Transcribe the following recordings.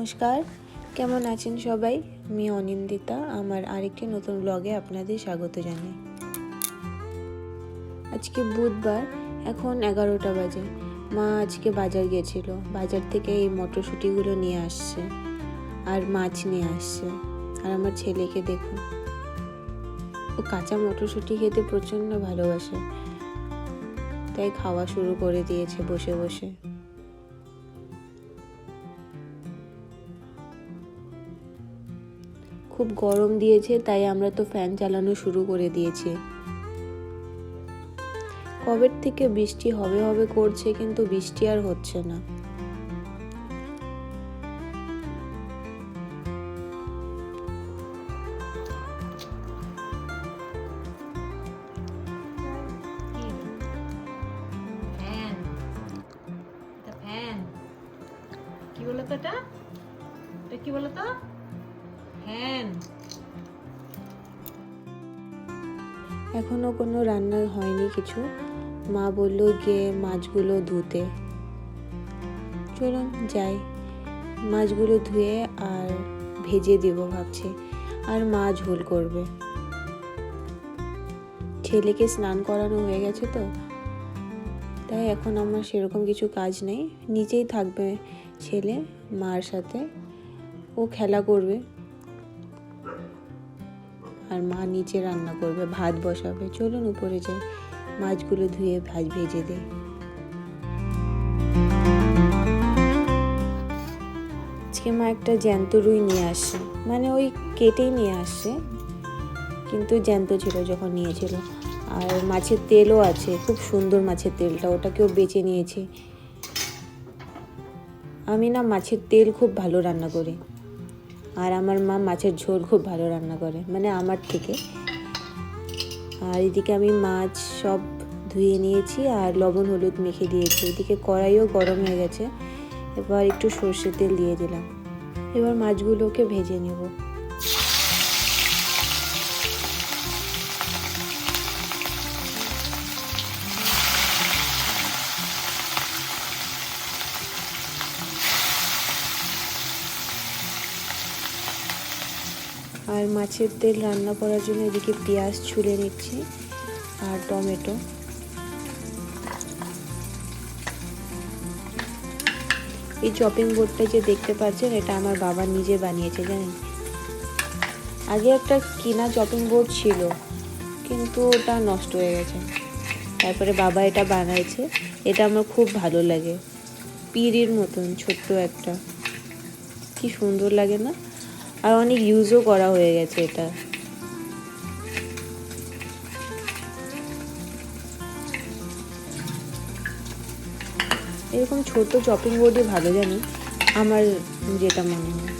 নমস্কার, কেমন আছেন সবাই? আমি অনিন্দিতা। আমার আরেকটি নতুন ব্লগে আপনাদের স্বাগত জানাই। আজকে বুধবার, এখন 11টা বাজে। মা আজকে বাজার গেছিল। বাজার থেকে এই মটরশুঁটিগুলো নিয়ে আসছে আর মাছ নিয়ে আসছে। আর আমার ছেলেকে দেখুন, ও কাঁচা মটরশুঁটি খেতে প্রচণ্ড ভালোবাসে, তাই খাওয়া শুরু করে দিয়েছে বসে বসে। খুব গরম দিয়েছে, তাই আমরা তো ফ্যান চালানো শুরু করে দিয়েছি। কবের থেকে বৃষ্টি হবে হবে করছে, কিন্তু বৃষ্টি আর হচ্ছে না। কি বলতো এটা? কি বলতো? ফ্যান। এখনো কোনো রান্না হয়নি কিছু। মা বলল গিয়ে মাছগুলো ধুতে। চলুন যাই, মাছগুলো ধুয়ে আর ভেজে দিব ভাবছি। আর মা ঝোল করবে। ছেলেকে স্নান করানো হয়ে গেছে তো, তাই এখন আমার সেরকম কিছু কাজ নেই। নিচেই থাকবে ছেলে মার সাথে, ও খেলা করবে আর মা নিচে রান্না করবে, ভাত বসাবে। চলুন উপরে যাই, মাছগুলো ধুয়ে ভেজে দেই। আজকে মা একটা জ্যান্ত রুই নিয়ে আসছে, মানে ওই কেটেই নিয়ে আসছে, কিন্তু জ্যান্ত ছিল যখন নিয়েছিল। আর মাছের তেলও আছে, খুব সুন্দর মাছের তেলটা, ওটাকেও বেছে নিয়েছি। আমি না মাছের তেল খুব ভালো রান্না করি, আর আমার মা মাছের ঝোল খুব ভালো রান্না করে, মানে আমার থেকে। আর এদিকে আমি মাছ সব ধুয়ে নিয়েছি আর লবণ হলুদ মেখে দিয়েছি। এদিকে কড়াইও গরম হয়ে গেছে, এবার একটু সর্ষের তেল দিয়ে দিলাম। এবার মাছগুলোকে ভেজে নেব। আর মাছের তেল রান্না করার জন্য এদিকে পেঁয়াজ ছুলে নিচ্ছি আর টমেটো। এই চপিং বোর্ডটা যে দেখতে পাচ্ছেন, এটা আমার বাবা নিজে বানিয়েছে, জানেন। আগে একটা কিনা চপিং বোর্ড ছিল, কিন্তু ওটা নষ্ট হয়ে গেছে। তারপরে বাবা এটা বানাইছে। এটা আমার খুব ভালো লাগে, পিঁড়ির মতন ছোট্ট একটা, কি সুন্দর লাগে না? আর অনেক ইউজও করা হয়ে গেছে এটা। এরকম ছোট চপিং বোর্ডই ভালো, জানেন, আমার যেটা মনে হয়।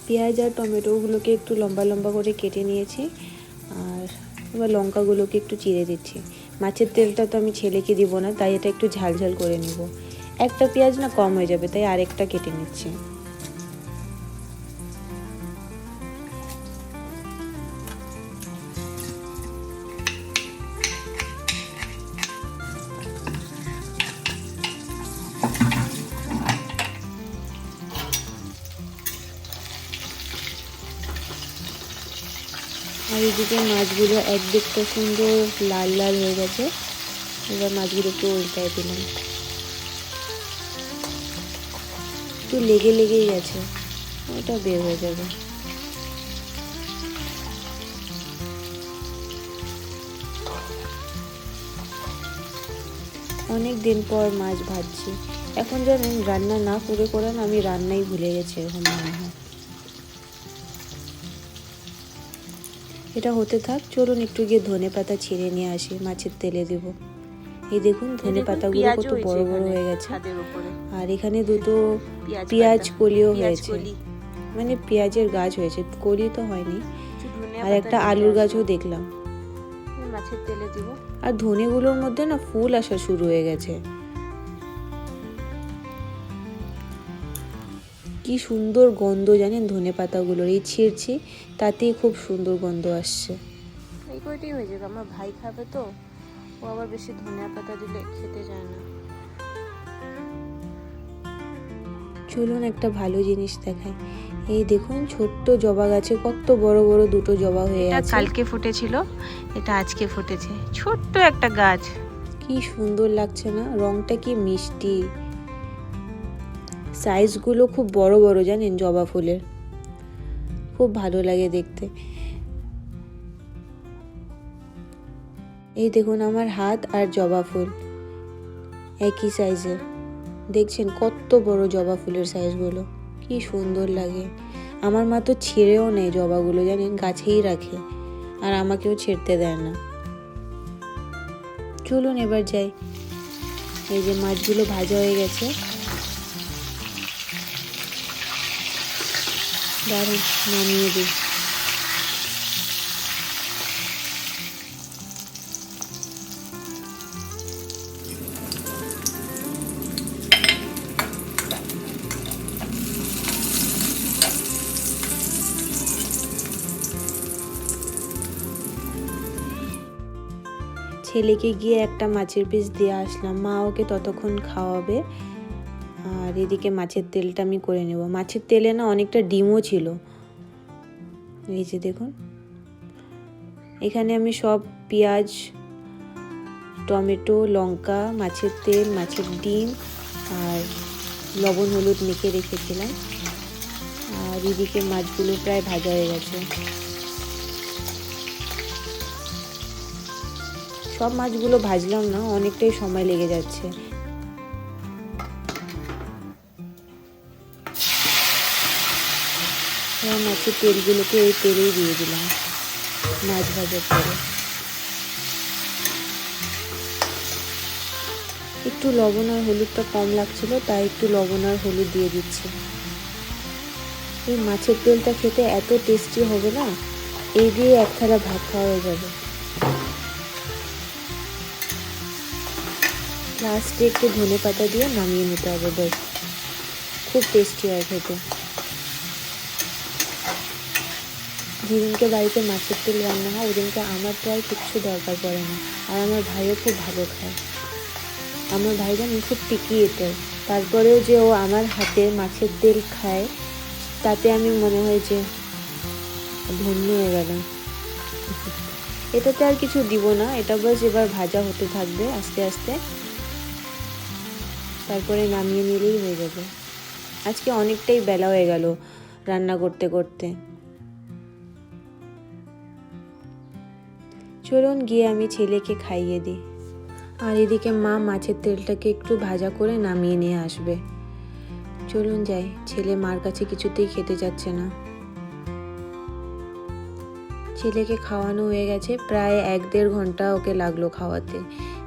পেঁয়াজ আর টমেটোগুলোকে একটু লম্বা লম্বা করে কেটে নিয়েছি, আর এবার লঙ্কাগুলোকে একটু চিড়ে দিচ্ছি। মাছের তেলটা তো আমি ছেলেকে দিব না, তাই এটা একটু ঝাল ঝাল করে নিব। একটা পেঁয়াজ না কম হয়ে যাবে, তাই আরেকটা কেটে নিচ্ছি। আর এদিকে মাছগুলো একদিকটা সুন্দর লাল লাল হয়ে গেছে। এবার মাছগুলোকে উল্টায় দিলাম। একটু লেগেই গেছে, ওটা বের হয়ে যাবে। অনেক দিন পর মাছ ভাজছি। এখন জানেন, রান্না না করে না আমি রান্নাই ভুলে গেছি, এরকম মনে হয়। এটা হতে থাক, চলুন একটু গিয়ে ধনে পাতা ছিঁড়ে নিয়ে আসি, মাছের তেলে দেব। এই দেখুন ধনে পাতাগুলো কত বড় বড় হয়ে গেছে। আর এখানে দুটো পেঁয়াজ কলিও হয়েছে, মানে পেঁয়াজের গাছ হয়েছে, কলি তো হয়নি। আর একটা আলুর গাছও দেখলাম। মাছের তেলে দিব। আর ধনেগুলোর মধ্যে না ফুল আসা শুরু হয়ে গেছে। কি সুন্দর গন্ধ, জানেন, ধনে পাতাগুলোর। এই ছিঁড়ছি, তাতেই খুব সুন্দর গন্ধ আসছে। কয়টাই হয়ে যাবে, আমার ভাই খাবে তো, ও আবার বেশি ধনিয়া পাতা দিলে খেতে চায় না। চলুন একটা ভালো জিনিস দেখাই। এই দেখুন ছোট্ট জবা গাছে কত বড় বড় দুটো জবা হয়ে আছে। কালকে ফুটেছিল, এটা আজকে ফুটেছে। ছোট্ট একটা গাছ, কি সুন্দর লাগছে না, রংটা কি মিষ্টি, সাইজগুলো খুব বড় বড় জানেন জবা ফুলের, খুব ভালো লাগে দেখতে। এই দেখুন আমার হাত আর জবা ফুল একই সাইজের, দেখছেন কত বড় জবা ফুলের সাইজগুলো, কি সুন্দর লাগে। আমার মা তো ছিঁড়েও নেয় জবাগুলো জানেন, গাছেই রাখে, আর আমাকেও ছিঁড়তে দেয় না। চলুন এবার যাই। এই যে মাছগুলো ভাজা হয়ে গেছে, দারুণ, নামিয়ে দিই। ছেলেকে গিয়ে একটা মাছের পিস দিয়ে আসলাম, মা ওকে ততক্ষণ খাওয়াবে, আর এদিকে মাছের তেলটা আমি করে নেব। মাছের তেলে না অনেকটা ডিমও ছিল, এই যে দেখুন। এখানে আমি সব পেঁয়াজ, টমেটো, লঙ্কা, মাছের তেল, মাছের ডিম আর লবণ হলুদ মেখে রেখেছিলাম, আর এদিকে মাছগুলো প্রায় ভাজা হয়ে গেছে। সব মাছগুলো ভাজলাম না, অনেকটাই সময় লেগে যাচ্ছে। মাছের তেলগুলোকে এই তেলেই দিয়ে দিলাম, মাছ ভাজার পরে। একটু লবণ আর হলুদটা কম লাগছিল, তাই একটু লবণ আর হলুদ দিয়ে দিচ্ছি। এই মাছের তেলটা খেতে এত টেস্টি হবে না, এই দিয়ে এক থালা ভাত খাওয়া হয়ে যাবে। লাস্টে একটু ধনে পাতা দিয়ে নামিয়ে নিতে হবে, ব্যাস, খুব টেস্টি হয় খেতে। যেদিনকে বাড়িতে মাছের তেল রান্না হয় ওদিনকে আমার তো আর কিচ্ছু দরকার পড়ে না, আর আমার ভাইও খুব ভালো খায়। আমার ভাই জানেন খুব পিকি এটার, তারপরেও যে ও আমার হাতে মাছের তেল খায়, তাতে আমি মনে হয় যে ধন্য হয়ে গেলাম। এটাতে আর কিছু দিব না, এটা বাস এবার ভাজা হতে থাকবে আস্তে আস্তে, তারপরে নামিয়ে নিলেই হয়ে যাবে। আজকে অনেকটাই বেলা হয়ে গেল রান্না করতে করতে। চলুন গিয়ে আমি ছেলেকে খাইয়ে দিই, আর এদিকে মা মাছের তেলটাকে একটু ভাজা করে নামিয়ে নিয়ে আসবে। চলুন যাই, ছেলে মার কাছে কিছুতেই খেতে যাচ্ছে না। ছেলেকে খাওয়ানো হয়ে গেছে, প্রায় 1-1.5 ঘন্টা ওকে লাগলো খাওয়াতে।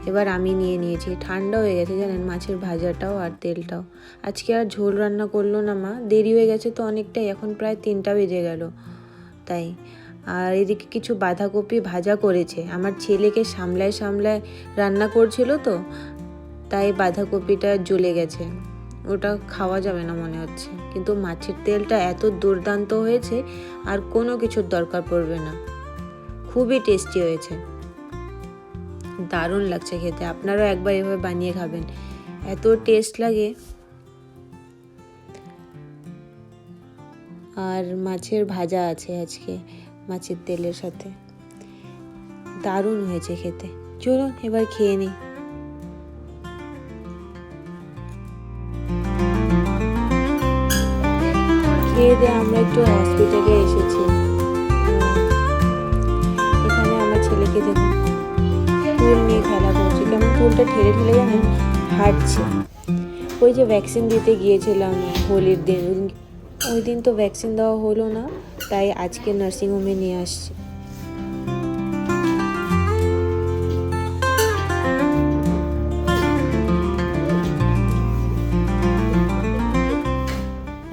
এবার আমি নিয়ে নিয়েছি, ঠান্ডা হয়ে গেছে জানেন মাছের ভাজাটাও আর তেলটাও। আজকে আর ঝোল রান্না করলো না মা, দেরি হয়ে গেছে তো অনেকটাই, এখন প্রায় 3টা বেজে গেল তাই। আর এদিকে কিছু বাঁধাকপি ভাজা করেছে, আমার ছেলেকে সামলায় সামলায় রান্না করছিল তো, তাই বাঁধাকপিটা জ্বলে গেছে, ওটা খাওয়া যাবে না মনে হচ্ছে। কিন্তু মাছের তেলটা এত দুর্দান্ত হয়েছে, আর কোনো কিছুর দরকার পড়বে না, খুবই টেস্টি হয়েছে, দারুণ লাগছে খেতে। আপনারাও একবার এভাবে বানিয়ে খাবেন, এত টেস্ট লাগে। আর মাছের ভাজা আছে আজকে মাছের তেলের সাথে, দারুণ হয়েছে খেতে। চলুন এবার খেয়ে নিই। খেয়ে দিয়ে আমরা একটু হসপিটালে এসেছি। এখানে আমার ছেলেকে দেখুন ফুল নিয়ে খেলা করছে, কেমন ফুলটা ঠেলে ঠেলে জানেন হাঁটছে। ওই যে ভ্যাকসিন দিতে গিয়েছিলাম হোলির দিন, ওই দিন তো ভ্যাকসিন দেওয়া হলো না, তাই আজকে নার্সিংহোমে নিয়ে আসছি।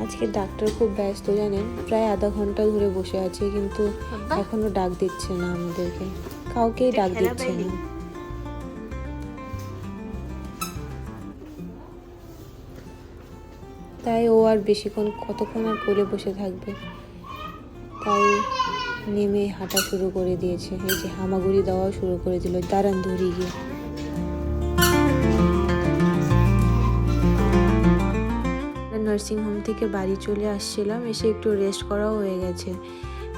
আজকে ডাক্তার খুব ব্যস্ত জানেন, প্রায় আধা ঘন্টা ধরে বসে আছে, কিন্তু এখনো ডাক দিচ্ছে না আমাদেরকে, কাউকেই ডাক দিচ্ছে না। তাই ও আর বেশিক্ষণ কতক্ষণ আর কোলে বসে থাকবে, তাই নেমে হাঁটা শুরু করে দিয়েছে, এই যে হামাগুড়ি দেওয়াও শুরু করে দিল, দাঁড়ান ধরি গিয়ে। নার্সিং হোম থেকে বাড়ি চলে আসছিলাম, এসে একটু রেস্ট করাও হয়ে গেছে।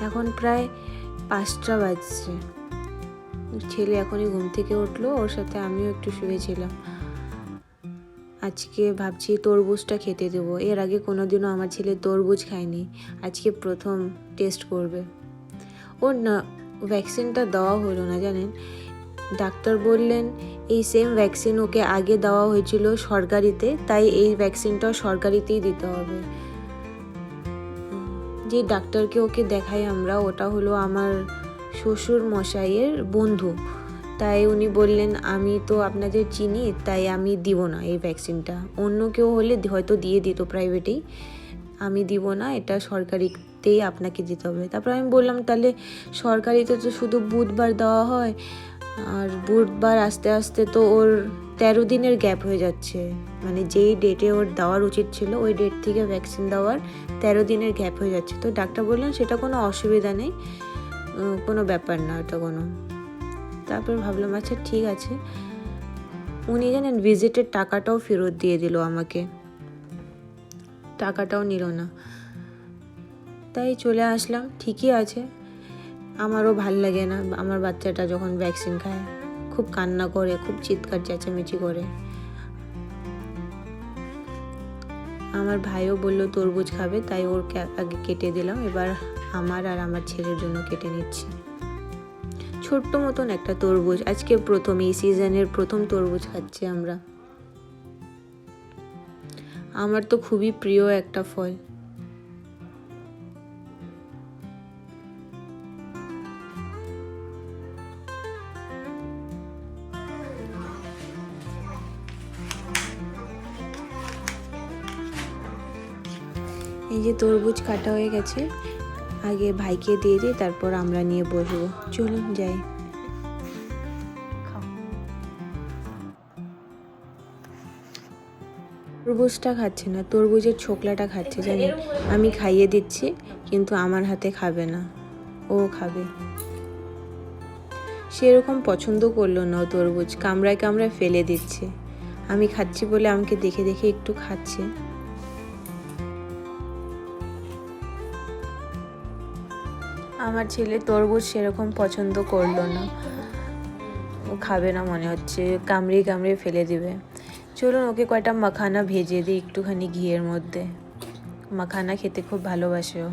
এখন প্রায় 5টা বাজছে। ছেলে এখনই ঘুম থেকে উঠলো, ওর সাথে আমিও একটু শুয়েছিলাম। আজকে ভাবছি তরমুজটা খেতে দেবো, এর আগে কোনোদিনও আমার ছেলে তরমুজ খায়নি, আজকে প্রথম টেস্ট করবে। ওর না ভ্যাকসিনটা দেওয়া হলো না জানেন, ডাক্তার বললেন এই সেম ভ্যাকসিন ওকে আগে দেওয়া হয়েছিল সরকারিতে, তাই এই ভ্যাকসিনটাও সরকারিতেই দিতে হবে। যে ডাক্তারকে ওকে দেখাই আমরা, ওটা হলো আমার শ্বশুর মশাইয়ের বন্ধু, তাই উনি বললেন আমি তো আপনাদের চিনি, তাই আমি দিব না এই ভ্যাকসিনটা, অন্য কেউ হলে হয়তো দিয়ে দিত প্রাইভেটেই, আমি দিব না, এটা সরকারিতেই আপনাকে দিতে হবে। তারপর আমি বললাম তাহলে সরকারিতে তো শুধু বুধবার দেওয়া হয়, আর বুধবার আস্তে আস্তে তো ওর 13 দিনের গ্যাপ হয়ে যাচ্ছে, মানে যেই ডেটে ওর দেওয়ার উচিত ছিল ওই ডেট থেকে ভ্যাকসিন দেওয়ার 13 দিনের গ্যাপ হয়ে যাচ্ছে। তো ডাক্তার বললেন সেটা কোনো অসুবিধা নেই, কোনো ব্যাপার না ওটা কোনো। তারপর ভাবলাম আচ্ছা ঠিক আছে। উনি জানেন ভিজিটের টাকাটাও ফেরত দিয়ে দিল আমাকে, টাকাটাও নিল না, তাই চলে আসলাম। ঠিকই আছে, আমারও ভাল লাগে না আমার বাচ্চাটা যখন ভ্যাকসিন খায়, খুব কান্না করে, খুব চিৎকার চেঁচামেচি করে। আমার ভাইও বললো তরমুজ খাবে, তাই ওর আগে কেটে দিলাম, এবার আমার আর আমার ছেলের জন্য কেটে নিচ্ছি। ছোট্ট মতন একটা তরমুজ, আজকে প্রথম এই সিজনের প্রথম তরমুজ খাচ্ছি আমরা। আমার তো খুবই প্রিয় একটা ফল। এই যে তরমুজ কাটা হয়ে গেছে, আগে ভাইকে দিয়ে দিই, তারপর আমরা নিয়ে বসবো। চলুন যাই। তরমুজটা খাচ্ছে না, তরমুজের ছোকলাটা খাচ্ছে জানেন, আমি খাইয়ে দিচ্ছি কিন্তু আমার হাতে খাবে না, ও খাবে। সেরকম পছন্দ করলো না, তরমুজ কামড়ায় কামড়ায় ফেলে দিচ্ছে, আমি খাচ্ছি বলে আমাকে দেখে দেখে একটু খাচ্ছে। আমার ছেলে তরমুজ সেরকম পছন্দ করলো না, ও খাবে না মনে হচ্ছে, কামড়িয়ে কামড়িয়ে ফেলে দিবে। চলুন ওকে কয়টা মাখানা ভেজে দিই একটুখানি ঘিয়ের মধ্যে, মাখানা খেতে খুব ভালোবাসে ও।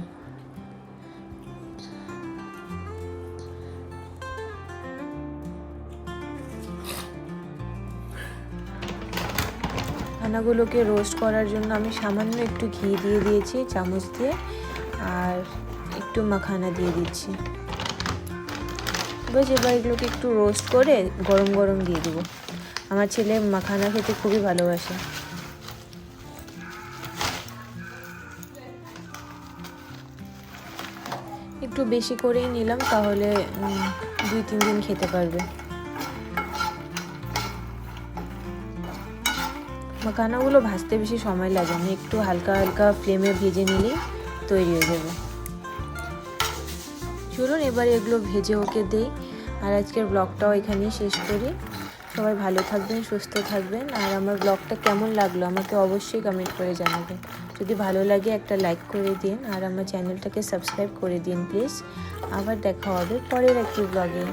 মাখানাগুলোকে রোস্ট করার জন্য আমি সামান্য একটু ঘি দিয়ে দিয়েছি চামচ দিয়ে, আর একটু মাখানা দিয়ে দিচ্ছি। বস এবার এগুলোকে একটু রোস্ট করে গরম গরম দিয়ে দেবো। আমার ছেলে মাখানা খেতে খুবই ভালোবাসে। একটু বেশি করেই নিলাম, তাহলে 2-3 দিন খেতে পারবে। মাখানাগুলো ভাজতে বেশি সময় লাগে না, একটু হালকা হালকা ফ্লেমে ভেজে নিলেই তৈরি হয়ে যাবে। চলুন এবার এগুলো ভেজে ওকে দেই, আর আজকের ব্লগটাও এখানেই শেষ করি। সবাই ভালো থাকবেন, সুস্থ থাকবেন, আর আমার ব্লগটা কেমন লাগলো আমাকে অবশ্যই কমেন্ট করে জানাবেন। যদি ভালো লাগে একটা লাইক করে দিন, আর আমার চ্যানেলটাকে সাবস্ক্রাইব করে দিন প্লিজ। আবার দেখা হবে পরের একটি ব্লগে।